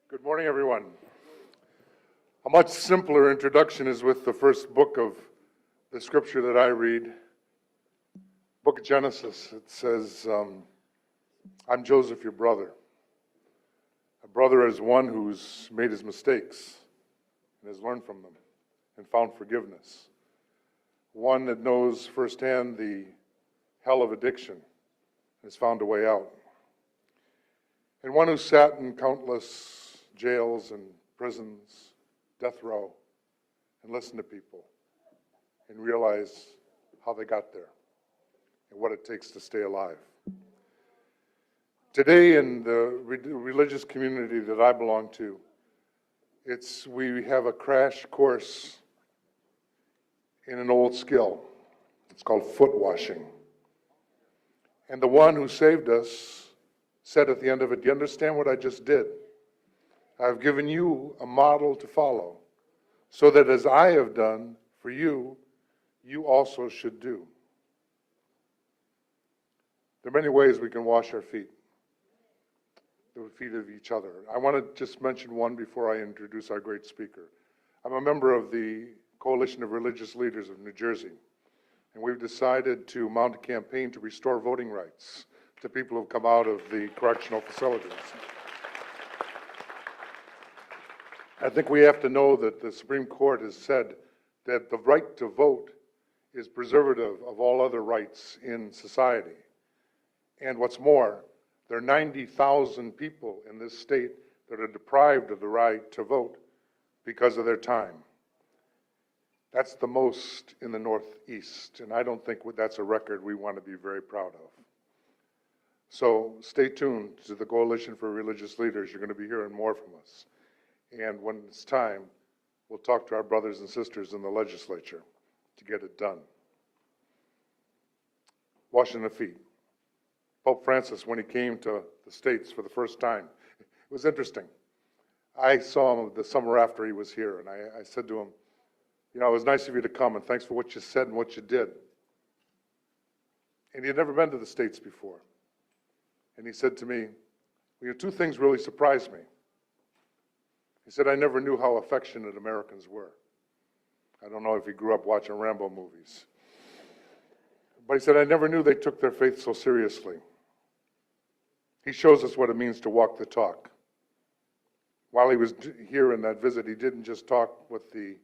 Good morning, everyone. A much simpler introduction is with the first book of the scripture that I read, book of Genesis. It says, I'm Joseph, your brother. A brother is one who's made his mistakes and has learned from them and found forgiveness. One that knows firsthand the hell of addiction and has found a way out. And one who sat in countless jails and prisons, death row, and listened to people and realized how they got there and what it takes to stay alive. Today in the religious community that I belong to, we have a crash course in an old skill. It's called foot washing. And the one who saved us said at the end of it, do you understand what I just did? I've given you a model to follow, so that as I have done for you, you also should do. There are many ways we can wash our feet, the feet of each other. I want to just mention one before I introduce our great speaker. I'm a member of the Coalition of Religious Leaders of New Jersey, and we've decided to mount a campaign to restore voting rights to people who've come out of the correctional facilities. I think we have to know that the Supreme Court has said that the right to vote is preservative of all other rights in society. And what's more, there are 90,000 people in this state that are deprived of the right to vote because of their time. That's the most in the Northeast, and I don't think that's a record we want to be very proud of. So stay tuned to the Coalition for Religious Leaders. You're going to be hearing more from us. And when it's time, we'll talk to our brothers and sisters in the legislature to get it done. Washing the feet. Pope Francis, when he came to the States for the first time, it was interesting. I saw him the summer after he was here, and I said to him, you know, it was nice of you to come, and thanks for what you said and what you did. And he had never been to the States before. And he said to me, well, two things really surprised me. He said, I never knew how affectionate Americans were. I don't know if he grew up watching Rambo movies. But he said, I never knew they took their faith so seriously. He shows us what it means to walk the talk. While he was here in that visit, he didn't just talk with the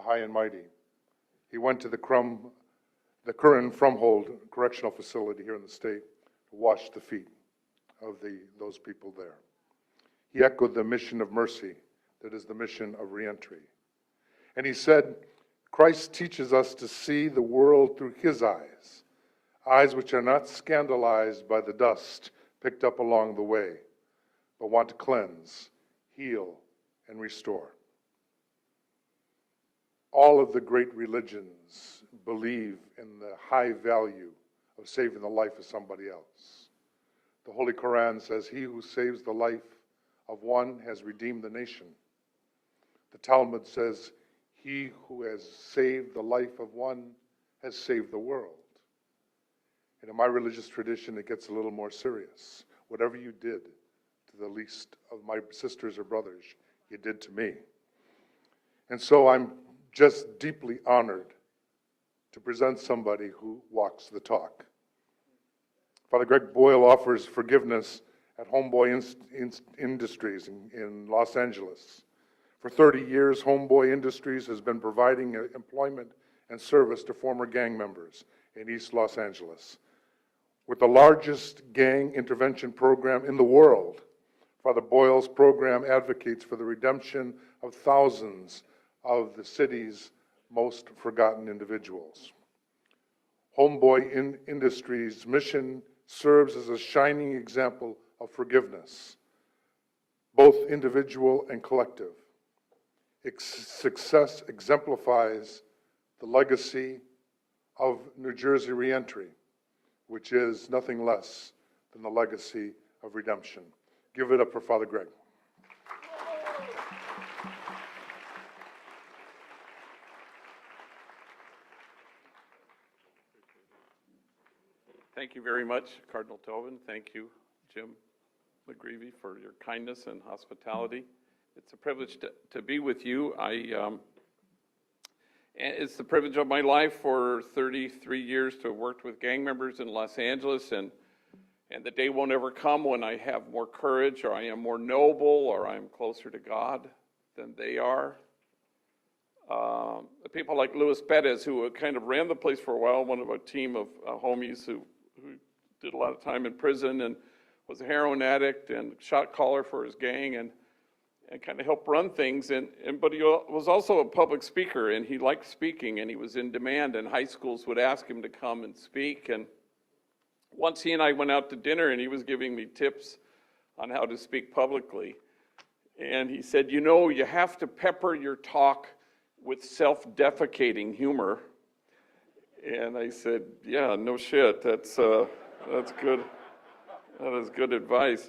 high and mighty. He went to the Curran Frumhold Correctional Facility here in the state to wash the feet of those people there. He echoed the mission of mercy that is the mission of reentry. And he said, Christ teaches us to see the world through his eyes, eyes which are not scandalized by the dust picked up along the way, but want to cleanse, heal, and restore. All of the great religions believe in the high value of saving the life of somebody else. The Holy Quran says, he who saves the life of one has redeemed the nation. The Talmud says, he who has saved the life of one has saved the world. And in my religious tradition, it gets a little more serious. Whatever you did to the least of my sisters or brothers, you did to me. And so I'm just deeply honored to present somebody who walks the talk. Father Greg Boyle offers forgiveness at Homeboy Industries in Los Angeles. For 30 years, Homeboy Industries has been providing employment and service to former gang members in East Los Angeles. With the largest gang intervention program in the world, Father Boyle's program advocates for the redemption of thousands of the city's most forgotten individuals. Homeboy Industries' mission serves as a shining example of forgiveness, both individual and collective. Its success exemplifies the legacy of New Jersey reentry, which is nothing less than the legacy of redemption. Give it up for Father Greg. Thank you very much, Cardinal Tobin. Thank you, Jim. McGreevy, for your kindness and hospitality. It's a privilege to be with you. It's the privilege of my life for 33 years to have worked with gang members in Los Angeles, and the day won't ever come when I have more courage, or I am more noble, or I am closer to God than they are. The people like Luis Perez, who kind of ran the place for a while, one of a team of homies who did a lot of time in prison and was a heroin addict and shot caller for his gang, and kind of helped run things. But he was also a public speaker, and he liked speaking, and he was in demand, and high schools would ask him to come and speak. And once he and I went out to dinner, and he was giving me tips on how to speak publicly. And he said, you know, you have to pepper your talk with self-defecating humor. And I said, yeah, no shit, that's good. That is good advice.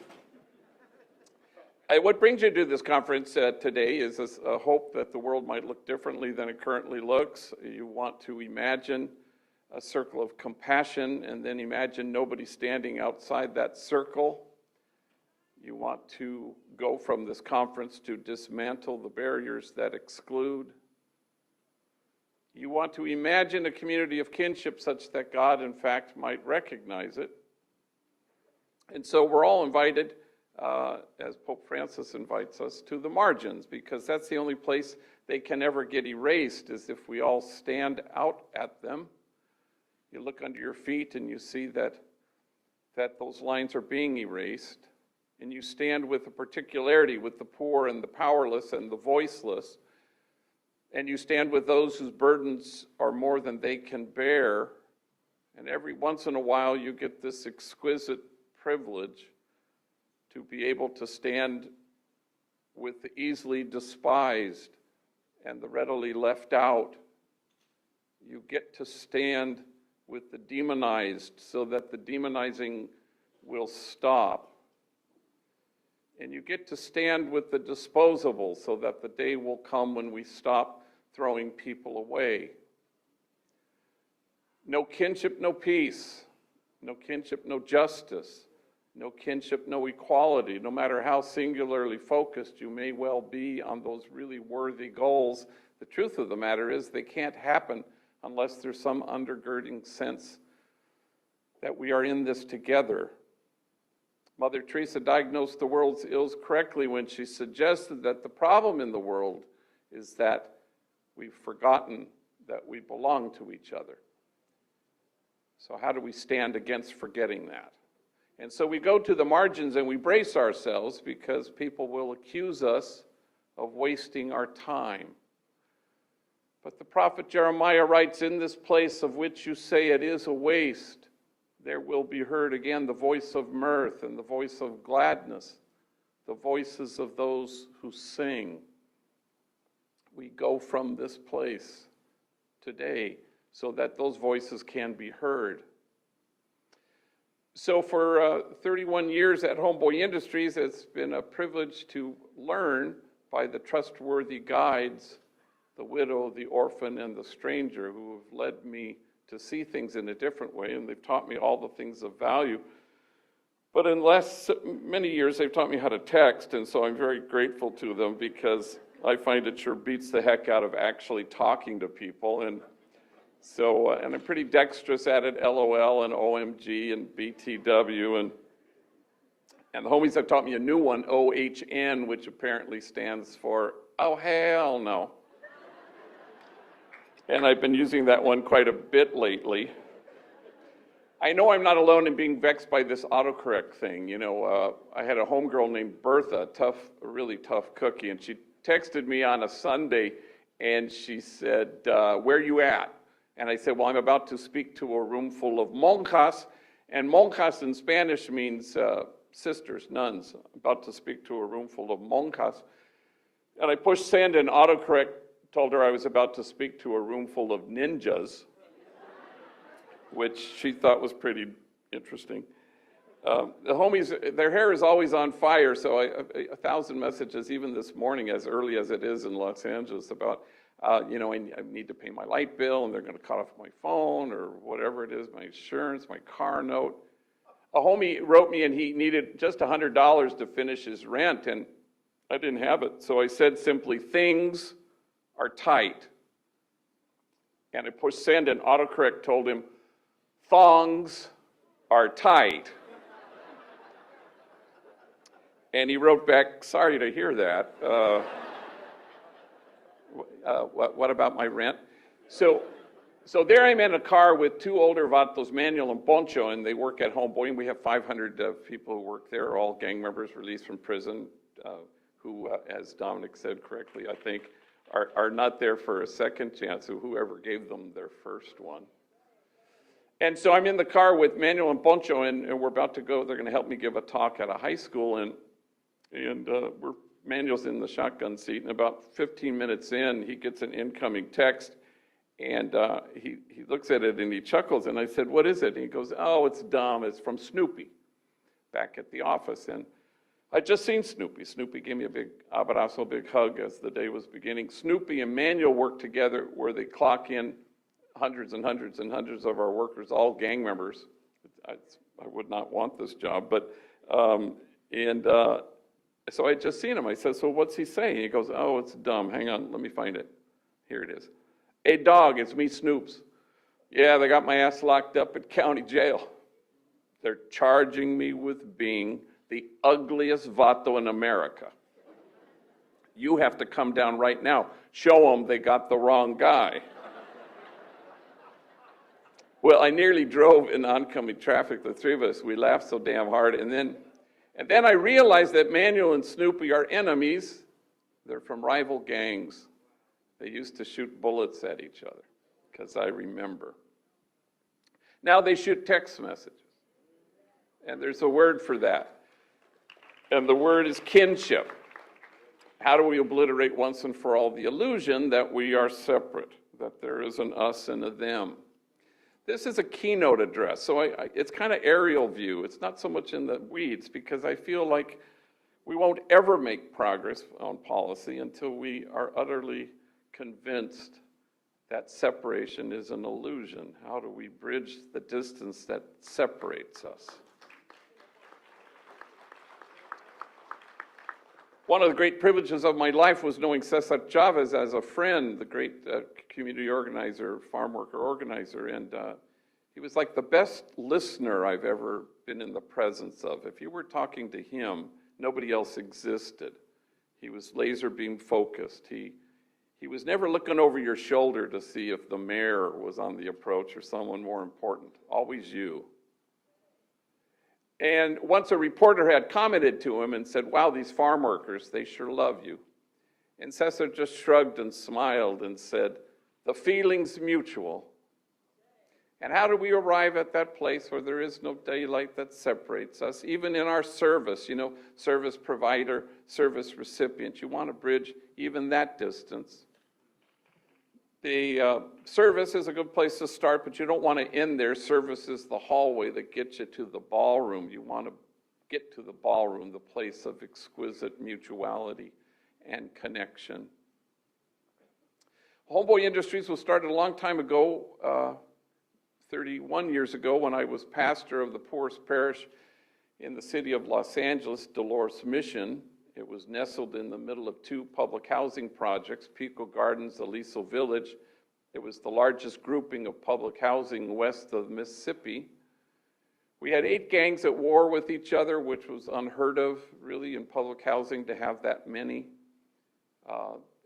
What brings you to this conference today is a hope that the world might look differently than it currently looks. You want to imagine a circle of compassion, and then imagine nobody standing outside that circle. You want to go from this conference to dismantle the barriers that exclude. You want to imagine a community of kinship such that God, in fact, might recognize it. And so we're all invited, as Pope Francis invites us, to the margins, because that's the only place they can ever get erased, is if we all stand out at them. You look under your feet and you see that those lines are being erased, and you stand with a particularity with the poor and the powerless and the voiceless, and you stand with those whose burdens are more than they can bear, and every once in a while you get this exquisite privilege to be able to stand with the easily despised and the readily left out. You get to stand with the demonized so that the demonizing will stop. And you get to stand with the disposable so that the day will come when we stop throwing people away. No kinship, no peace. No kinship, no justice. No kinship, no equality. No matter how singularly focused you may well be on those really worthy goals, the truth of the matter is they can't happen unless there's some undergirding sense that we are in this together. Mother Teresa diagnosed the world's ills correctly when she suggested that the problem in the world is that we've forgotten that we belong to each other. So how do we stand against forgetting that? And so we go to the margins and we brace ourselves, because people will accuse us of wasting our time. But the prophet Jeremiah writes, in this place of which you say it is a waste, there will be heard again the voice of mirth and the voice of gladness, the voices of those who sing. We go from this place today so that those voices can be heard. So for 31 years at Homeboy Industries, it's been a privilege to learn by the trustworthy guides, the widow, the orphan, and the stranger, who have led me to see things in a different way, and they've taught me all the things of value. But in the last many years, they've taught me how to text, and so I'm very grateful to them, because I find it sure beats the heck out of actually talking to people. And so, and I'm pretty dexterous at it, LOL and OMG and BTW, and the homies have taught me a new one, OHN, which apparently stands for, oh hell no. And I've been using that one quite a bit lately. I know I'm not alone in being vexed by this autocorrect thing. You know, I had a homegirl named Bertha, a really tough cookie, and she texted me on a Sunday, and she said, where you at? And I said, well, I'm about to speak to a room full of monjas, and monjas in Spanish means sisters, nuns. I'm about to speak to a room full of monjas. And I pushed send, and autocorrect told her I was about to speak to a room full of ninjas, which she thought was pretty interesting. The homies, their hair is always on fire, so 1,000 messages, even this morning, as early as it is in Los Angeles, about, I need to pay my light bill, and they're going to cut off my phone, or whatever it is, my insurance, my car note. A homie wrote me and he needed just $100 to finish his rent, and I didn't have it. So I said simply, things are tight. And I pushed send, and autocorrect told him, thongs are tight. And he wrote back, sorry to hear that. What about my rent? So there I'm in a car with two older vatos, Manuel and Poncho, and they work at home. Boy, we have 500 people who work there, all gang members released from prison, who, as Dominic said correctly, I think, are not there for a second chance of whoever gave them their first one. And so I'm in the car with Manuel and Poncho, and we're about to go. They're going to help me give a talk at a high school, and Manuel's in the shotgun seat, and about 15 minutes in, he gets an incoming text, and he looks at it and he chuckles, and I said, what is it? And he goes, oh, it's dumb. It's from Snoopy, back at the office. And I'd just seen Snoopy. Snoopy gave me a big abrazo, a big hug as the day was beginning. Snoopy and Manuel work together where they clock in hundreds and hundreds and hundreds of our workers, all gang members. I would not want this job, but, so I had just seen him. I said, so what's he saying? He goes, oh, it's dumb. Hang on, let me find it. Here it is. Hey, dog, it's me, Snoops. Yeah, they got my ass locked up at county jail. They're charging me with being the ugliest vato in America. You have to come down right now. Show them they got the wrong guy. Well, I nearly drove in oncoming traffic, the three of us. We laughed so damn hard. And then I realized that Manuel and Snoopy are enemies. They're from rival gangs. They used to shoot bullets at each other, because I remember. Now they shoot text messages. And there's a word for that. And the word is kinship. How do we obliterate once and for all the illusion that we are separate, that there is an us and a them? This is a keynote address, so it's kind of aerial view. It's not so much in the weeds, because I feel like we won't ever make progress on policy until we are utterly convinced that separation is an illusion. How do we bridge the distance that separates us? One of the great privileges of my life was knowing Cesar Chavez as a friend, the great community organizer, farm worker organizer, and he was like the best listener I've ever been in the presence of. If you were talking to him, nobody else existed. He was laser beam focused. He was never looking over your shoulder to see if the mayor was on the approach or someone more important, always you. And once a reporter had commented to him and said, wow, these farm workers, they sure love you. And Cesar just shrugged and smiled and said, the feeling's mutual. And how do we arrive at that place where there is no daylight that separates us, even in our service, service provider, service recipient? You want to bridge even that distance. The service is a good place to start, but you don't want to end there. Service is the hallway that gets you to the ballroom. You want to get to the ballroom, the place of exquisite mutuality and connection. Homeboy Industries was started a long time ago, 31 years ago, when I was pastor of the poorest parish in the city of Los Angeles, Dolores Mission. It was nestled in the middle of two public housing projects, Pico Gardens, Aliso Village. It was the largest grouping of public housing west of Mississippi. We had 8 gangs at war with each other, which was unheard of, really, in public housing to have that many.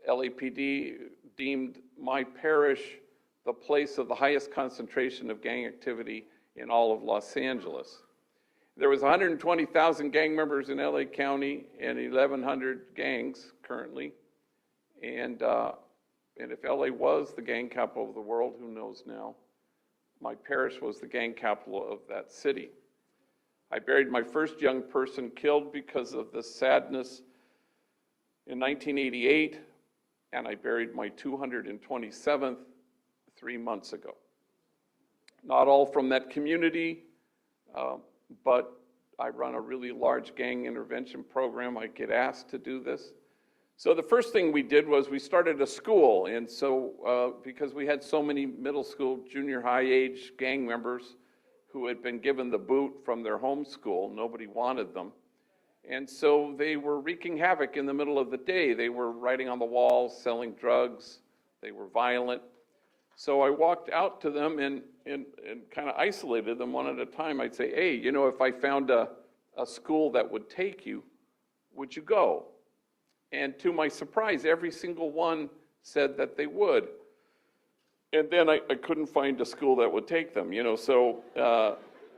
LAPD deemed my parish the place of the highest concentration of gang activity in all of Los Angeles. There was 120,000 gang members in LA County and 1,100 gangs currently. And if LA was the gang capital of the world, who knows now? My parish was the gang capital of that city. I buried my first young person killed because of the sadness in 1988, and I buried my 227th 3 months ago. Not all from that community, but I run a really large gang intervention program. I get asked to do this. So the first thing we did was we started a school. And so because we had so many middle school, junior high age gang members who had been given the boot from their home school. Nobody wanted them. And so they were wreaking havoc in the middle of the day. They were writing on the walls, selling drugs. They were violent. So I walked out to them and kind of isolated them one at a time. I'd say, hey, you know, if I found a school that would take you, would you go? And to my surprise, every single one said that they would. And then I couldn't find a school that would take them, you know, so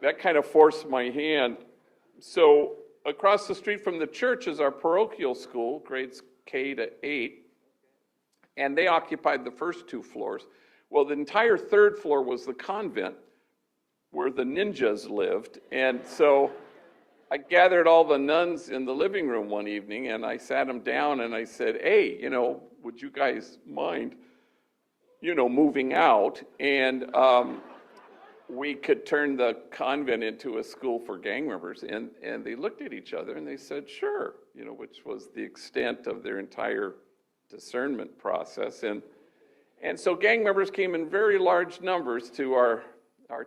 that kind of forced my hand. So across the street from the church is our parochial school, grades K to 8, and they occupied the first 2 floors. Well, the entire 3rd floor was the convent where the ninjas lived, and so I gathered all the nuns in the living room one evening, and I sat them down and I said, hey, you know, would you guys mind, you know, moving out, and we could turn the convent into a school for gang members. And they looked at each other and they said, sure, you know, which was the extent of their entire discernment process. And so gang members came in very large numbers to our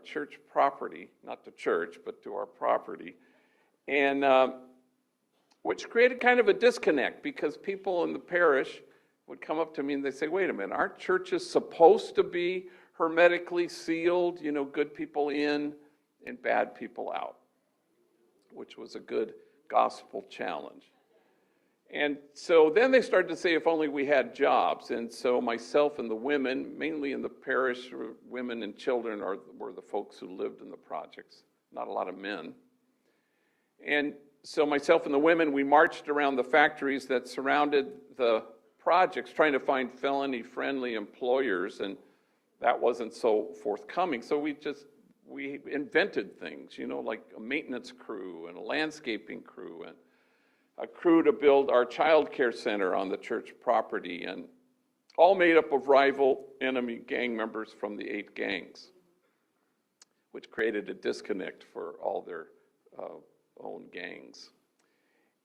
church property, not to church, but to our property, and which created kind of a disconnect, because people in the parish would come up to me and they say, wait a minute, aren't churches supposed to be hermetically sealed, you know, good people in and bad people out, which was a good gospel challenge. And so then they started to say, if only we had jobs. And so myself and the women, mainly in the parish, women and children were the folks who lived in the projects, not a lot of men. And so myself and the women, we marched around the factories that surrounded the projects trying to find felony-friendly employers, and that wasn't so forthcoming. So we invented things, you know, like a maintenance crew and a landscaping crew and a crew to build our child care center on the church property, and all made up of rival enemy gang members from the 8 gangs, which created a disconnect for all their own gangs.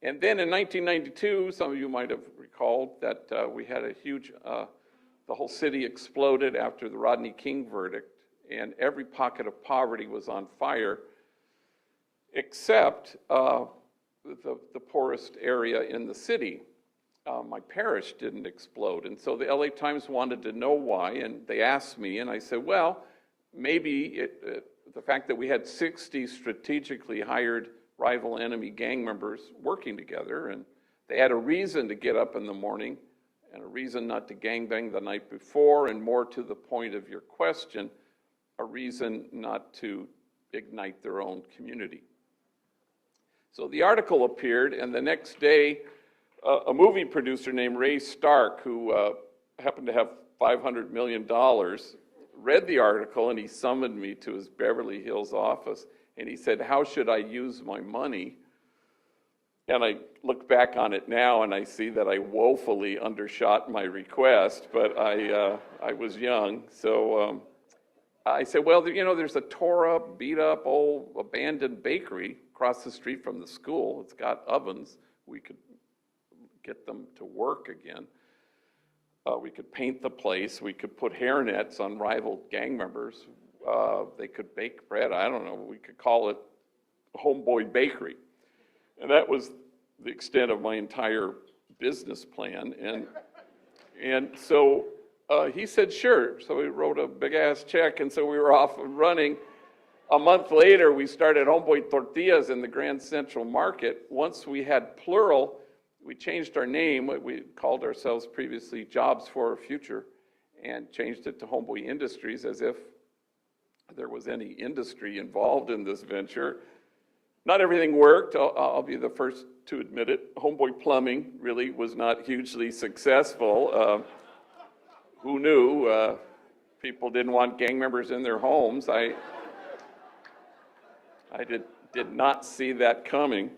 And then in 1992, some of you might have recalled that we had a huge, the whole city exploded after the Rodney King verdict, and every pocket of poverty was on fire, except the poorest area in the city. My parish didn't explode, and so the LA Times wanted to know why, and they asked me, and I said, well, maybe the fact that we had 60 strategically hired rival enemy gang members working together, and they had a reason to get up in the morning and a reason not to gangbang the night before, and more to the point of your question, a reason not to ignite their own community. So the article appeared, and the next day, a movie producer named Ray Stark, who happened to have $500 million, read the article, and he summoned me to his Beverly Hills office. And he said, how should I use my money? And I look back on it now and I see that I woefully undershot my request, but I was young. So I said, well, you know, there's a tore up, beat up, old abandoned bakery across the street from the school. It's got ovens. We could get them to work again. We could paint the place. We could put hairnets on rival gang members. They could bake bread. I don't know. We could call it Homeboy Bakery. And that was the extent of my entire business plan. And so he said, sure. So he wrote a big-ass check, and so we were off and running. A month later, we started Homeboy Tortillas in the Grand Central Market. Once we had plural, we changed our name. We called ourselves previously Jobs for Our Future, and changed it to Homeboy Industries, as if there was any industry involved in this venture. Not everything worked. I'll be the first to admit it. Homeboy Plumbing really was not hugely successful. Who knew? People didn't want gang members in their homes. I did not see that coming.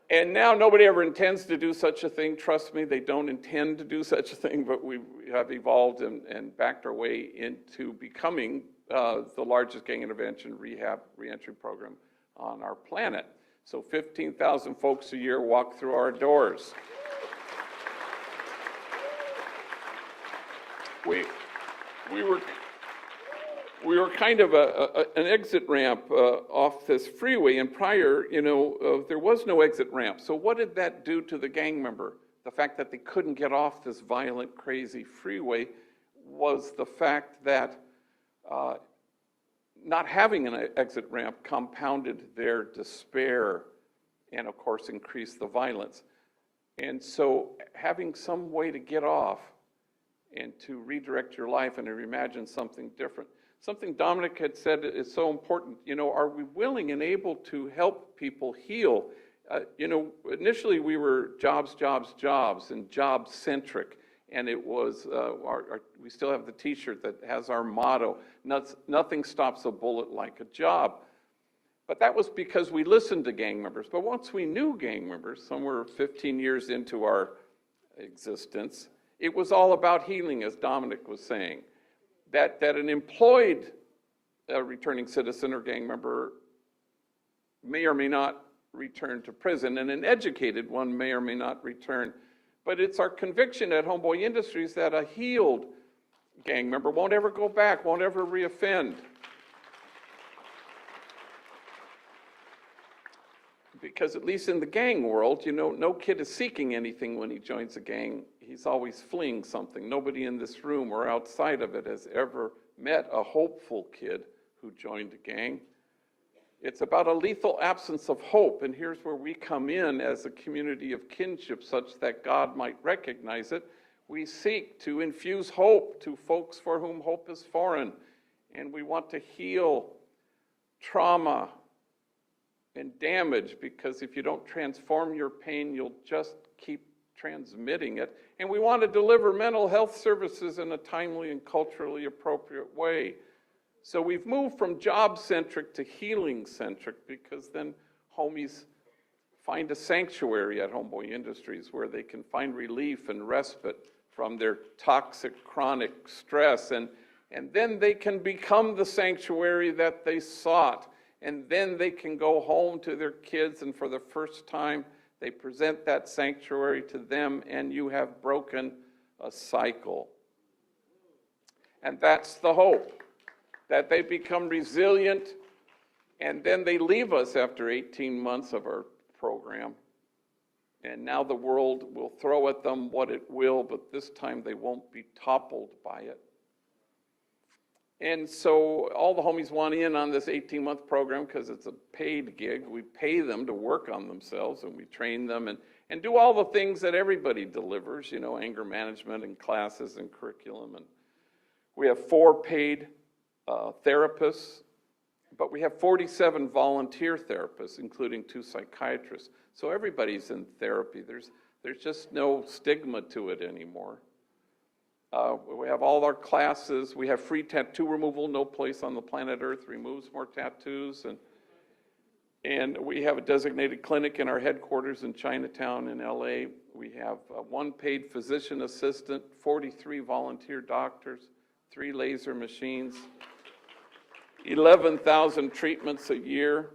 And now nobody ever intends to do such a thing. Trust me, they don't intend to do such a thing, but we have evolved and backed our way into becoming the largest gang intervention rehab reentry program on our planet. So 15,000 folks a year walk through our doors. We we were kind of an exit ramp off this freeway, and prior, there was no exit ramp. So what did that do to the gang member? The fact that they couldn't get off this violent, crazy freeway was the fact that not having an exit ramp compounded their despair and, of course, increased the violence. And so having some way to get off and to redirect your life and to imagine something different. Something Dominic had said is so important. Are we willing and able to help people heal? Initially we were jobs, and job-centric. And it was, we still have the t-shirt that has our motto, nothing stops a bullet like a job. But that was because we listened to gang members. But once we knew gang members, somewhere 15 years into our existence, it was all about healing, as Dominic was saying. That an employed returning citizen or gang member may or may not return to prison, and an educated one may or may not return. But it's our conviction at Homeboy Industries that a healed gang member won't ever go back, won't ever reoffend. Because at least in the gang world, no kid is seeking anything when he joins a gang. He's always fleeing something. Nobody in this room or outside of it has ever met a hopeful kid who joined a gang. It's about a lethal absence of hope, and here's where we come in as a community of kinship such that God might recognize it. We seek to infuse hope to folks for whom hope is foreign, and we want to heal trauma and damage, because if you don't transform your pain, you'll just keep transmitting it. And we want to deliver mental health services in a timely and culturally appropriate way. So we've moved from job-centric to healing-centric, because then homies find a sanctuary at Homeboy Industries where they can find relief and respite from their toxic, chronic stress. And then they can become the sanctuary that they sought. And then they can go home to their kids, and for the first time, they present that sanctuary to them, and you have broken a cycle. And that's the hope, that they become resilient, and then they leave us after 18 months of our program. And now the world will throw at them what it will, but this time they won't be toppled by it. And so all the homies want in on this 18-month program because it's a paid gig. We pay them to work on themselves, and we train them and do all the things that everybody delivers, anger management and classes and curriculum. And we have 4 paid therapists, but we have 47 volunteer therapists, including 2 psychiatrists. So everybody's in therapy. There's just no stigma to it anymore. We have all our classes. We have free tattoo removal. No place on the planet Earth removes more tattoos. And we have a designated clinic in our headquarters in Chinatown in LA. We have 1 paid physician assistant, 43 volunteer doctors, 3 laser machines, 11,000 treatments a year.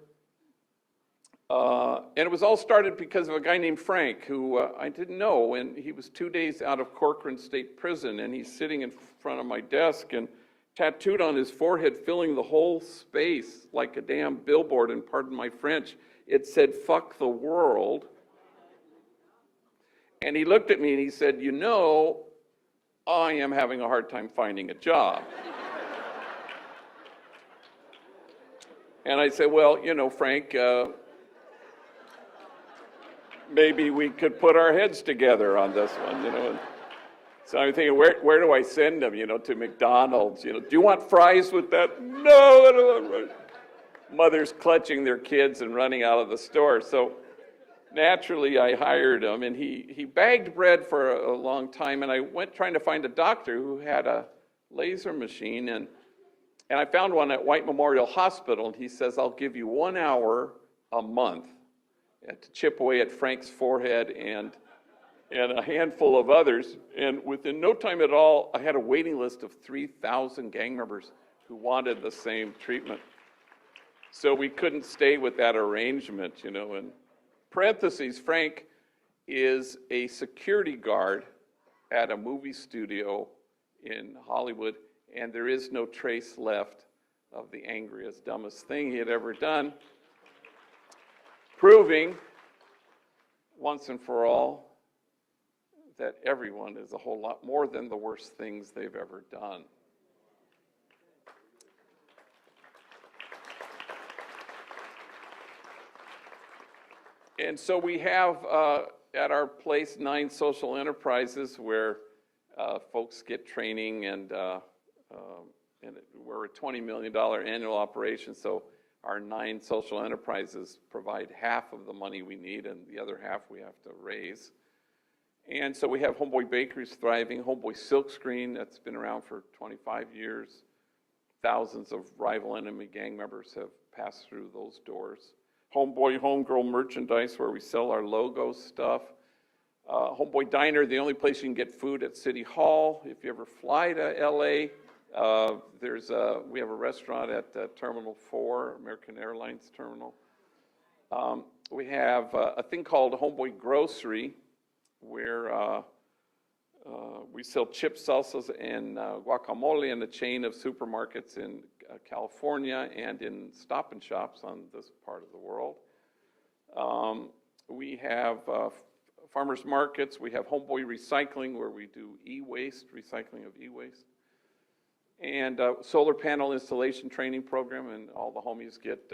And it was all started because of a guy named Frank, who I didn't know, and he was 2 days out of Corcoran State Prison, and he's sitting in front of my desk, and tattooed on his forehead, filling the whole space like a damn billboard, and pardon my French, it said, "Fuck the world." And he looked at me and he said, I am having a hard time finding a job. And I said, well, Frank, maybe we could put our heads together on this one, And so I'm thinking, where do I send them, to McDonald's? Do you want fries with that? No, I don't want fries. Mothers clutching their kids and running out of the store. So naturally, I hired him, and he bagged bread for a long time, and I went trying to find a doctor who had a laser machine, and I found one at White Memorial Hospital, and he says, I'll give you 1 hour a month to chip away at Frank's forehead and a handful of others. And within no time at all, I had a waiting list of 3,000 gang members who wanted the same treatment. So we couldn't stay with that arrangement, And parentheses, Frank is a security guard at a movie studio in Hollywood, and there is no trace left of the angriest, dumbest thing he had ever done, proving once and for all that everyone is a whole lot more than the worst things they've ever done. And so we have at our place 9 social enterprises where folks get training, and we're a $20 million annual operation, so our 9 social enterprises provide half of the money we need, and the other half we have to raise. And so we have Homeboy Bakeries thriving, Homeboy Silkscreen that's been around for 25 years. Thousands of rival enemy gang members have passed through those doors. Homeboy Homegirl Merchandise, where we sell our logo stuff. Homeboy Diner, the only place you can get food at City Hall. If you ever fly to LA, we have a restaurant at Terminal 4, American Airlines Terminal. We have a thing called Homeboy Grocery, where we sell chips, salsas, and guacamole in a chain of supermarkets in California and in Stop and Shops on this part of the world. We have farmers markets. We have Homeboy Recycling, where we do e-waste, recycling of e-waste. And solar panel installation training program, and all the homies get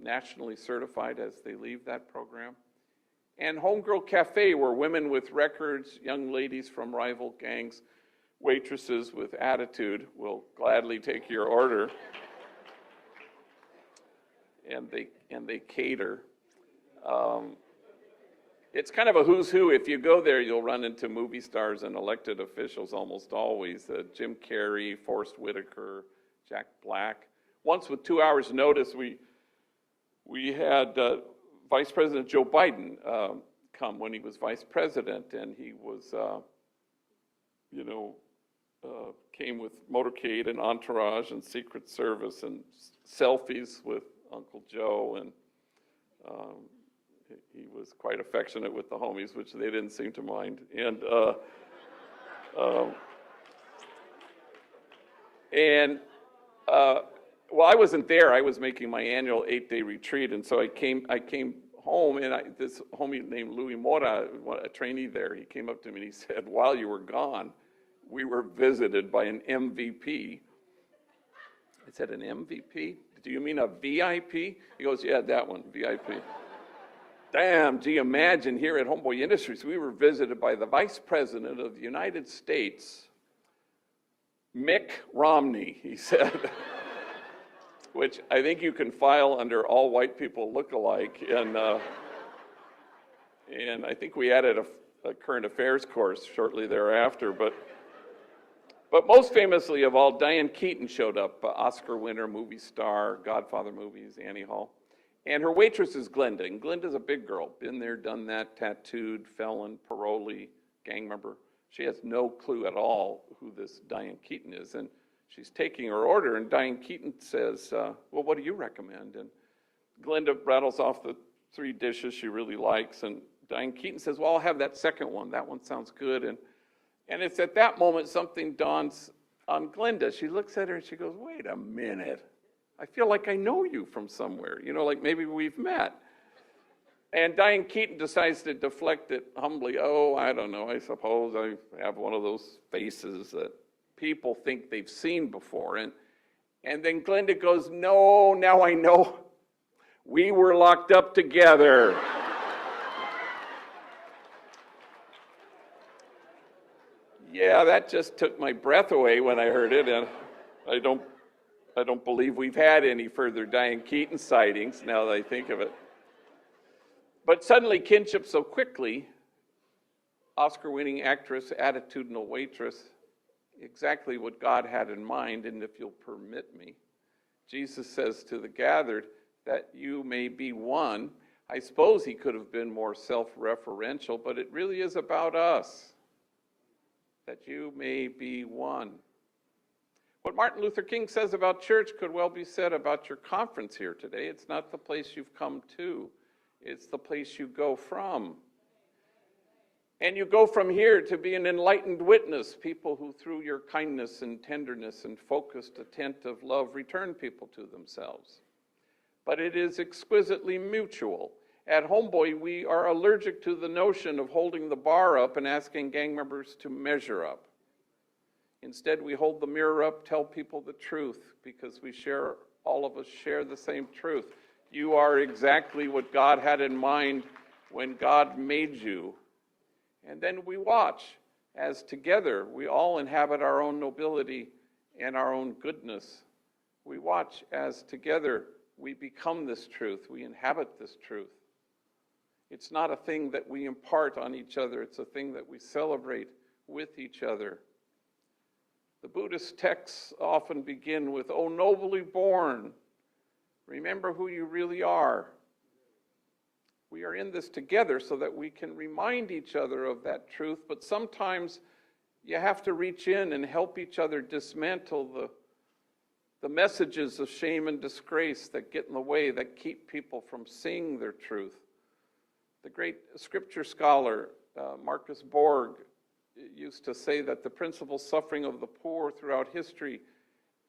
nationally certified as they leave that program. And Homegirl Cafe, where women with records, young ladies from rival gangs, waitresses with attitude will gladly take your order. And they cater. It's kind of a who's who. If you go there, you'll run into movie stars and elected officials almost always. Jim Carrey, Forrest Whitaker, Jack Black. Once with 2 hours notice, we had Vice President Joe Biden come when he was vice president, and he was, came with motorcade and entourage and Secret Service and selfies with Uncle Joe, and he was quite affectionate with the homies, which they didn't seem to mind. And well, I wasn't there. I was making my annual 8-day retreat, and so I came home, and this homie named Louis Mora, a trainee there, he came up to me and he said, "While you were gone, we were visited by an MVP." I said, "An MVP? Do you mean a VIP?" He goes, "Yeah, that one, VIP." Damn, gee, imagine here at Homeboy Industries, we were visited by the Vice President of the United States, Mick Romney, he said, which I think you can file under all white people look alike. And I think we added a current affairs course shortly thereafter. But most famously of all, Diane Keaton showed up, Oscar winner, movie star, Godfather movies, Annie Hall. And her waitress is Glenda. And Glenda's a big girl. Been there, done that, tattooed, felon, parolee, gang member. She has no clue at all who this Diane Keaton is. And she's taking her order, and Diane Keaton says, "Well, what do you recommend?" And Glenda rattles off the 3 dishes she really likes. And Diane Keaton says, "Well, I'll have that second one. That one sounds good." And it's at that moment something dawns on Glenda. She looks at her and she goes, "Wait a minute. I feel like I know you from somewhere, like maybe we've met." And Diane Keaton decides to deflect it humbly. "Oh, I don't know, I suppose I have one of those faces that people think they've seen before." And then Glenda goes, "No, now I know. We were locked up together." Yeah, that just took my breath away when I heard it, and I don't believe we've had any further Diane Keaton sightings now that I think of it. But suddenly kinship so quickly, Oscar-winning actress, attitudinal waitress, exactly what God had in mind. And if you'll permit me, Jesus says to the gathered that you may be one. I suppose he could have been more self-referential, but it really is about us, that you may be one. What Martin Luther King says about church could well be said about your conference here today. It's not the place you've come to, it's the place you go from. And you go from here to be an enlightened witness, people who through your kindness and tenderness and focused, attentive love return people to themselves. But it is exquisitely mutual. At Homeboy, we are allergic to the notion of holding the bar up and asking gang members to measure up. Instead, we hold the mirror up, tell people the truth, because all of us share the same truth. You are exactly what God had in mind when God made you. And then we watch as together we all inhabit our own nobility and our own goodness. We watch as together we become this truth, we inhabit this truth. It's not a thing that we impart on each other, it's a thing that we celebrate with each other. The Buddhist texts often begin with, "O nobly born, remember who you really are." We are in this together so that we can remind each other of that truth, but sometimes you have to reach in and help each other dismantle the messages of shame and disgrace that get in the way, that keep people from seeing their truth. The great scripture scholar, Marcus Borg, used to say that the principal suffering of the poor throughout history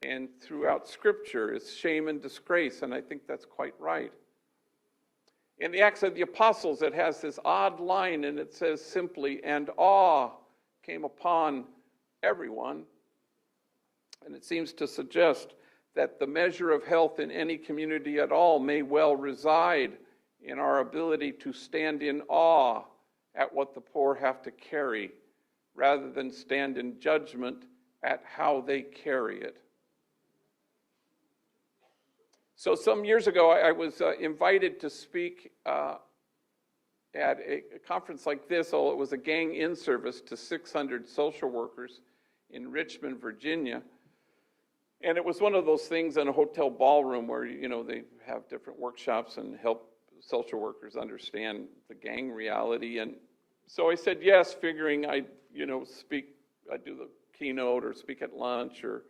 and throughout scripture is shame and disgrace, and I think that's quite right. In the Acts of the Apostles, it has this odd line, and it says simply, "And awe came upon everyone." And it seems to suggest that the measure of health in any community at all may well reside in our ability to stand in awe at what the poor have to carry, rather than stand in judgment at how they carry it. So some years ago, I was invited to speak at a conference like this. It was a gang in-service to 600 social workers in Richmond, Virginia. And it was one of those things in a hotel ballroom where, they have different workshops and help social workers understand the gang reality. And so I said yes, figuring I'd do the keynote or speak at lunch or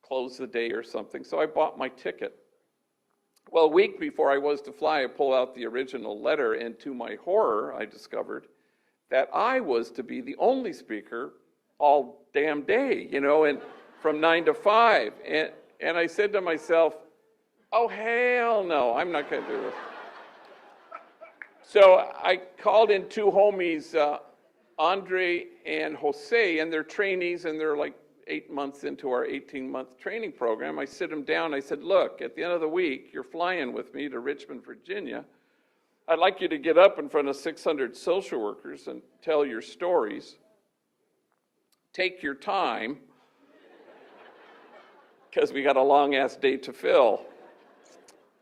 close the day or something. So I bought my ticket. Well, a week before I was to fly, I pulled out the original letter, and to my horror, I discovered that I was to be the only speaker all damn day, and from 9 to 5. And I said to myself, oh, hell no, I'm not going to do this. So I called in two homies, Andre and Jose, and they're trainees, and they're like 8 months into our 18-month training program. I sit them down. I said, look, at the end of the week, you're flying with me to Richmond, Virginia. I'd like you to get up in front of 600 social workers and tell your stories. Take your time, because we got a long-ass day to fill.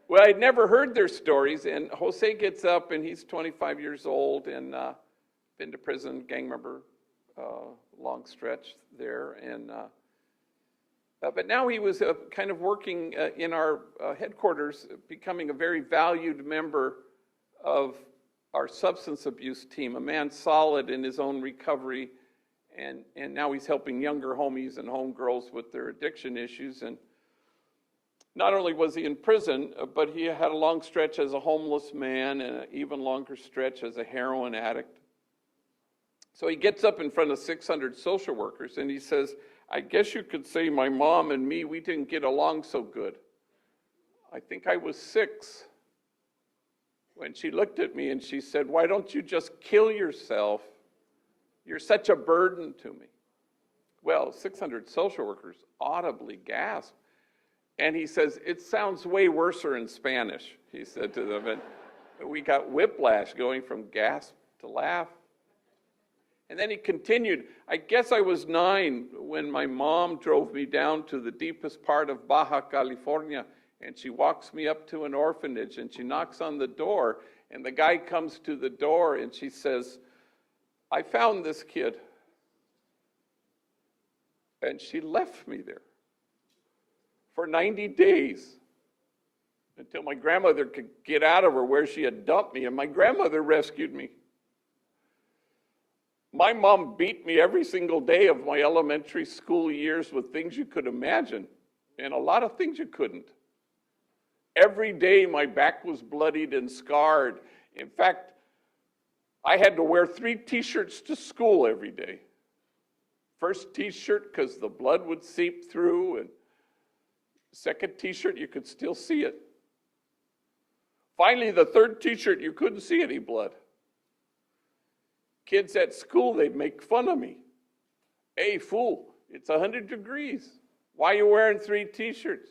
Well, I'd never heard their stories, and Jose gets up, and he's 25 years old and been to prison, gang member, long stretch there. And but now he was kind of working in our headquarters, becoming a very valued member of our substance abuse team, a man solid in his own recovery, and now he's helping younger homies and homegirls with their addiction issues. And not only was he in prison, but he had a long stretch as a homeless man and an even longer stretch as a heroin addict. So he gets up in front of 600 social workers and he says, I guess you could say my mom and me, we didn't get along so good. I think I was 6 when she looked at me and she said, why don't you just kill yourself? You're such a burden to me. Well, 600 social workers audibly gasped. And he says, it sounds way worser in Spanish, he said to them. And we got whiplash going from gasp to laugh. And then he continued, I guess I was 9 when my mom drove me down to the deepest part of Baja California, and she walks me up to an orphanage, and she knocks on the door, and the guy comes to the door, and she says, I found this kid. And she left me there for 90 days until my grandmother could get out of her where she had dumped me, and my grandmother rescued me. My mom beat me every single day of my elementary school years with things you could imagine, and a lot of things you couldn't. Every day my back was bloodied and scarred. In fact, I had to wear 3 t-shirts to school every day. First t-shirt because the blood would seep through, and second t-shirt you could still see it. Finally, the third t-shirt you couldn't see any blood. Kids at school, they'd make fun of me. Hey, fool, it's 100 degrees. Why are you wearing 3 t-shirts?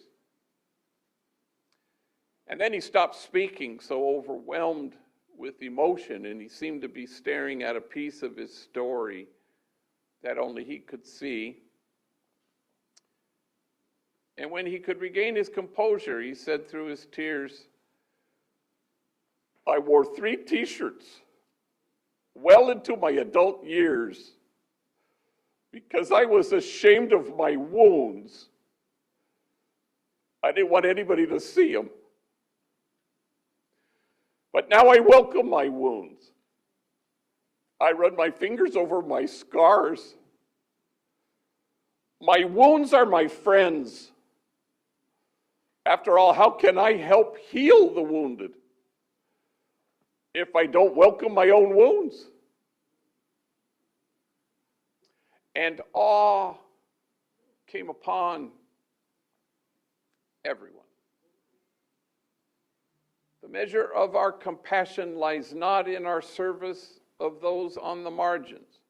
And then he stopped speaking, so overwhelmed with emotion, and he seemed to be staring at a piece of his story that only he could see. And when he could regain his composure, he said through his tears, I wore 3 t-shirts well into my adult years because I was ashamed of my wounds. I didn't want anybody to see them. But now I welcome my wounds. I run my fingers over my scars. My wounds are my friends. After all, how can I help heal the wounded if I don't welcome my own wounds? And awe came upon everyone. The measure of our compassion lies not in our service of those on the margins,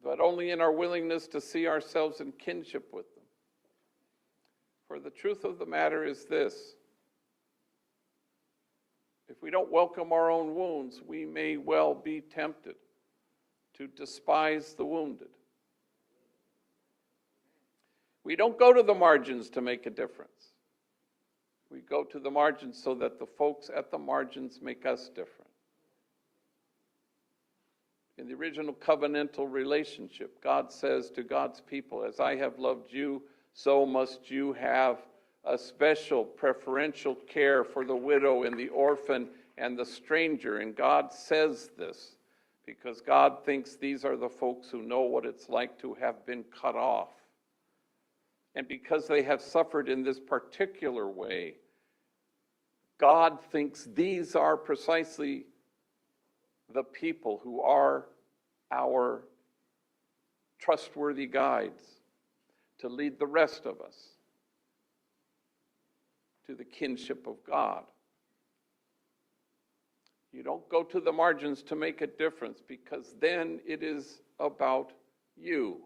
but only in our willingness to see ourselves in kinship with them. For the truth of the matter is this: if we don't welcome our own wounds, we may well be tempted to despise the wounded. We don't go to the margins to make a difference. We go to the margins so that the folks at the margins make us different. In the original covenantal relationship, God says to God's people, as I have loved you, so must you have a special preferential care for the widow and the orphan and the stranger. And God says this because God thinks these are the folks who know what it's like to have been cut off. And because they have suffered in this particular way, God thinks these are precisely the people who are our trustworthy guides to lead the rest of us to the kinship of God. You don't go to the margins to make a difference because then it is about you.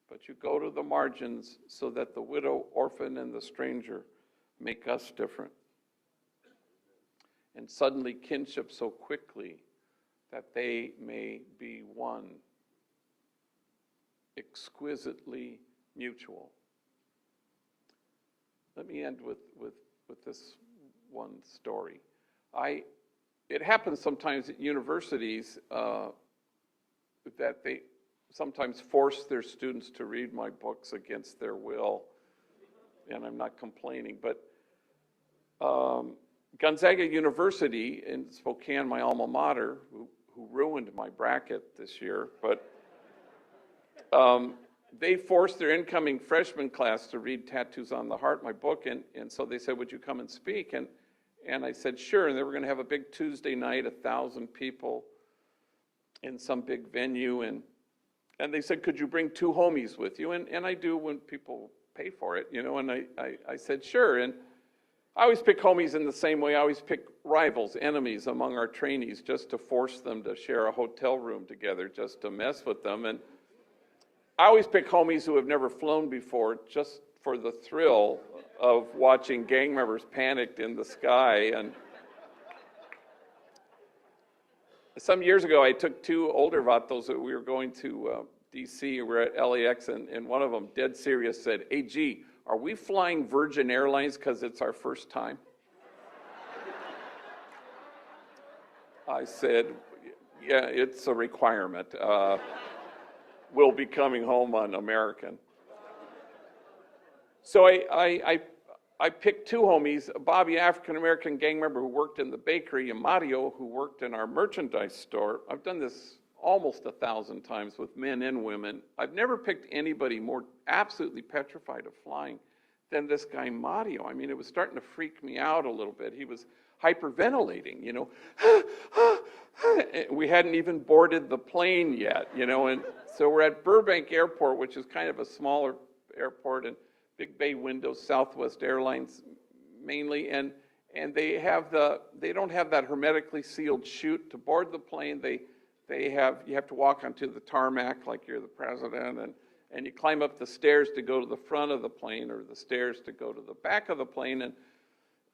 But you go to the margins so that the widow, orphan, and the stranger make us different. And suddenly kinship so quickly that they may be one, exquisitely mutual. Let me end with this one story. It happens sometimes at universities that they sometimes force their students to read my books against their will, and I'm not complaining, but Gonzaga University in Spokane, my alma mater, who ruined my bracket this year, but they forced their incoming freshman class to read Tattoos on the Heart, my book, and so they said, would you come and speak? And I said, sure, and they were going to have a big Tuesday night, 1,000 people in some big venue, and they said, could you bring 2 homies with you? And I do when people pay for it, and I said, sure, and I always pick homies in the same way. I always pick rivals, enemies among our trainees just to force them to share a hotel room together, just to mess with them. And I always pick homies who have never flown before just for the thrill of watching gang members panicked in the sky. And some years ago, I took 2 older vatos that we were going to D.C. We were at LAX, and one of them, dead serious, said, hey, G, are we flying Virgin Airlines because it's our first time? I said, yeah, it's a requirement. We'll be coming home on American. So I picked 2 homies, Bobby, African-American gang member who worked in the bakery, and Mario, who worked in our merchandise store. I've done this almost 1,000 times with men and women. I've never picked anybody more absolutely petrified of flying than this guy Mario. I mean, it was starting to freak me out a little bit. He was hyperventilating, We hadn't even boarded the plane yet, and so we're at Burbank Airport, which is kind of a smaller airport, and big bay windows, Southwest Airlines mainly, and they don't have that hermetically sealed chute to board the plane. You have to walk onto the tarmac like you're the president, and you climb up the stairs to go to the front of the plane, or the stairs to go to the back of the plane,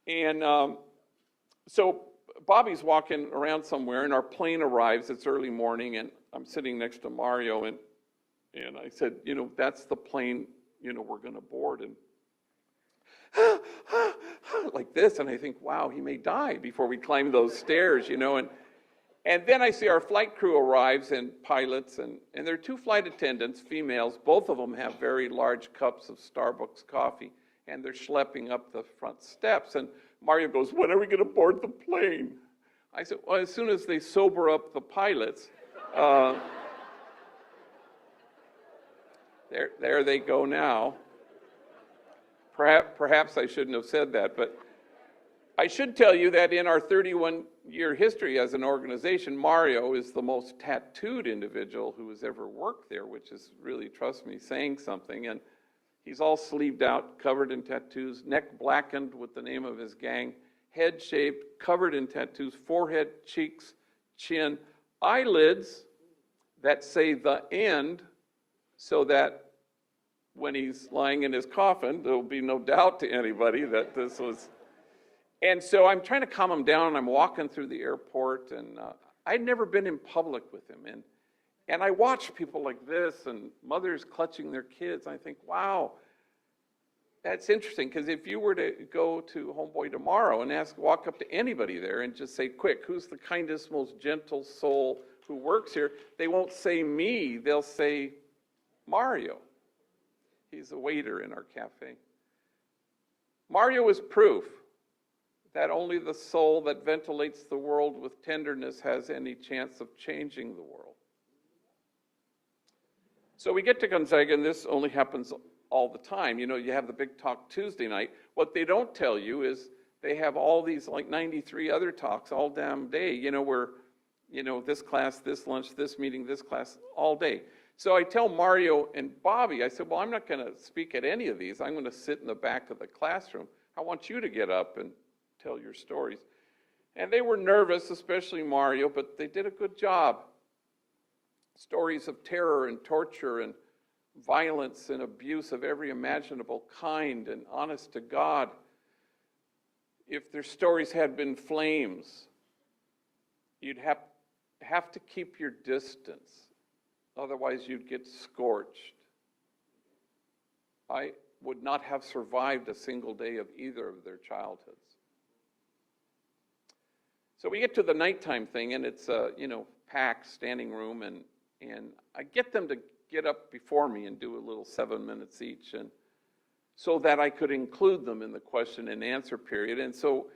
and so Bobby's walking around somewhere, and our plane arrives. It's early morning, and I'm sitting next to Mario, and I said, that's the plane, we're going to board, and like this, and I think, wow, he may die before we climb those stairs, and then I see our flight crew arrives, and pilots, and there are two flight attendants, females. Both of them have very large cups of Starbucks coffee, and they're schlepping up the front steps, and Mario goes, when are we going to board the plane? I said, well, as soon as they sober up the pilots. There they go now. Perhaps I shouldn't have said that, but I should tell you that in our 31-year history as an organization, Mario is the most tattooed individual who has ever worked there, which is really, trust me, saying something. And he's all sleeved out, covered in tattoos, neck blackened with the name of his gang, head shaved, covered in tattoos, forehead, cheeks, chin, eyelids that say the end, so that when he's lying in his coffin, there will be no doubt to anybody that this was. And so I'm trying to calm him down, and I'm walking through the airport, and I'd never been in public with him. And I watch people like this, and mothers clutching their kids. I think, wow, that's interesting, because if you were to go to Homeboy tomorrow and walk up to anybody there and just say, quick, who's the kindest, most gentle soul who works here? They won't say me, they'll say Mario. He's a waiter in our cafe. Mario is proof that only the soul that ventilates the world with tenderness has any chance of changing the world. So we get to Gonzaga, and this only happens all the time. You have the big talk Tuesday night. What they don't tell you is they have all these, like 93 other talks all damn day, where, this class, this lunch, this meeting, this class, all day. So I tell Mario and Bobby, I said, well, I'm not going to speak at any of these. I'm going to sit in the back of the classroom. I want you to get up and tell your stories. And they were nervous, especially Mario, but they did a good job. Stories of terror and torture and violence and abuse of every imaginable kind, and honest to God, if their stories had been flames, you'd have to keep your distance. Otherwise, you'd get scorched. I would not have survived a single day of either of their childhoods. So we get to the nighttime thing, and it's a packed standing room, and I get them to get up before me and do a little 7 minutes each, and so that I could include them in the question and answer period. And so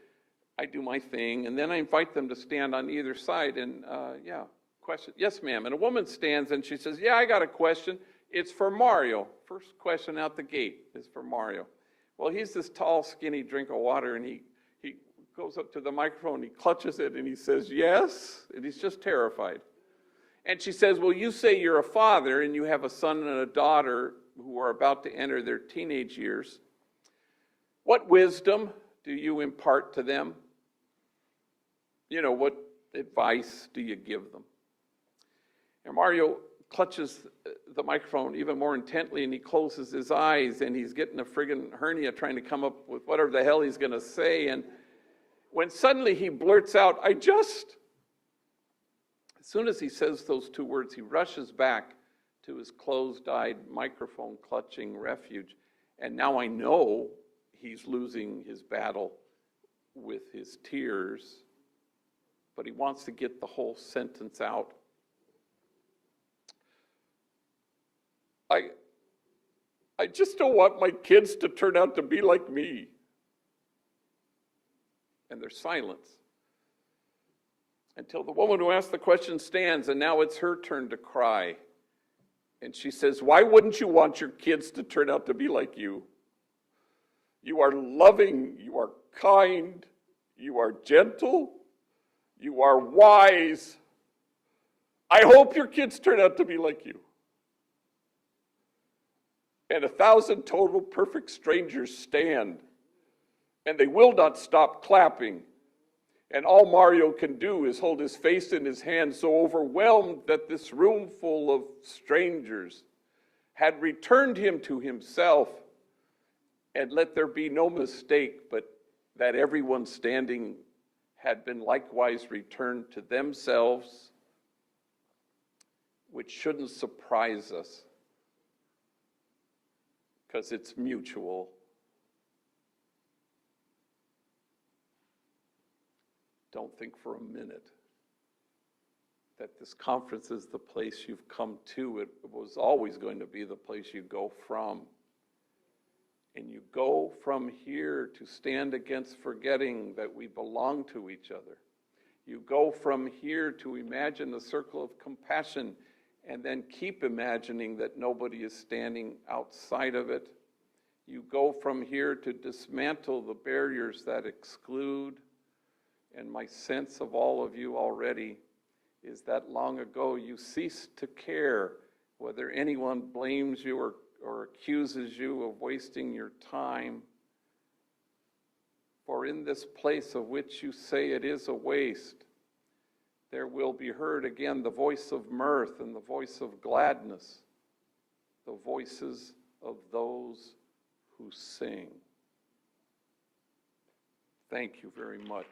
I do my thing, and then I invite them to stand on either side, and question. Yes, ma'am. And a woman stands and she says, I got a question. It's for Mario. First question out the gate is for Mario. Well, he's this tall, skinny drink of water, and he goes up to the microphone, he clutches it, and he says, yes, and he's just terrified. And she says, well, you say you're a father, and you have a son and a daughter who are about to enter their teenage years. What wisdom do you impart to them? What advice do you give them? And Mario clutches the microphone even more intently, and he closes his eyes, and he's getting a friggin' hernia trying to come up with whatever the hell he's going to say. And when suddenly he blurts out, as soon as he says those two words, he rushes back to his closed-eyed, microphone-clutching refuge. And now I know he's losing his battle with his tears, but he wants to get the whole sentence out. I just don't want my kids to turn out to be like me. And there's silence until the woman who asked the question stands, and now it's her turn to cry. And she says, why wouldn't you want your kids to turn out to be like you? You are loving, you are kind, You are gentle. You are wise. I hope your kids turn out to be like you. And 1,000 total perfect strangers stand, and they will not stop clapping. And all Mario can do is hold his face in his hand, so overwhelmed that this room full of strangers had returned him to himself. And let there be no mistake, but that everyone standing had been likewise returned to themselves, which shouldn't surprise us, because it's mutual. Don't think for a minute that this conference is the place you've come to. It was always going to be the place you go from. And you go from here to stand against forgetting that we belong to each other. You go from here to imagine a circle of compassion and then keep imagining that nobody is standing outside of it. You go from here to dismantle the barriers that exclude. And my sense of all of you already is that long ago you ceased to care whether anyone blames you or accuses you of wasting your time. For in this place of which you say it is a waste, there will be heard again the voice of mirth and the voice of gladness, the voices of those who sing. Thank you very much.